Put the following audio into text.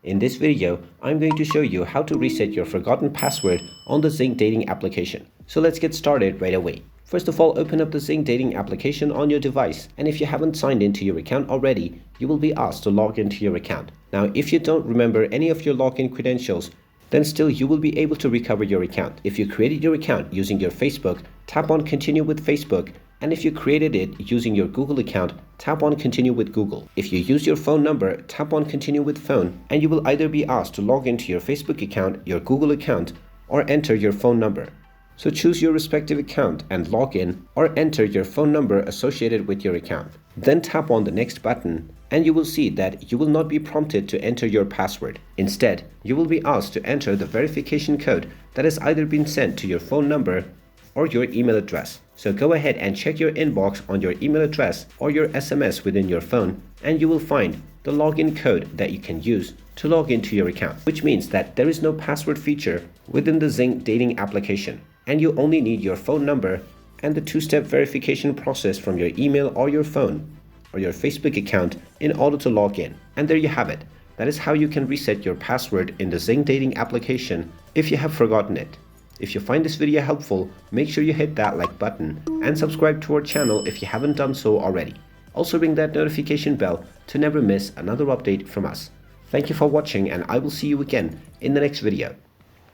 In this video, I'm going to show you how to reset your forgotten password on the Zing dating application. So let's get started right away. First of all, open up the Zing dating application on your device, and if you haven't signed into your account already, you will be asked to log into your account. Now, if you don't remember any of your login credentials, then still you will be able to recover your account. If you created your account using your Facebook, tap on Continue with Facebook, and if you created it using your Google account, tap on Continue with Google. If you use your phone number, tap on Continue with Phone, and you will either be asked to log into your Facebook account, your Google account, or enter your phone number. So choose your respective account and log in, or enter your phone number associated with your account. Then tap on the next button, and you will see that you will not be prompted to enter your password. Instead, you will be asked to enter the verification code that has either been sent to your phone number or your email address. So go ahead and check your inbox on your email address or your SMS within your phone, and you will find the login code that you can use to log into your account, which means that there is no password feature within the Zing dating application, and you only need your phone number and the two-step verification process from your email or your phone or your Facebook account in order to log in. And there you have it. That is how you can reset your password in the Zing dating application if you have forgotten it. If you find this video helpful, make sure you hit that like button and subscribe to our channel if you haven't done so already. Also ring that notification bell to never miss another update from us. Thank you for watching, and I will see you again in the next video.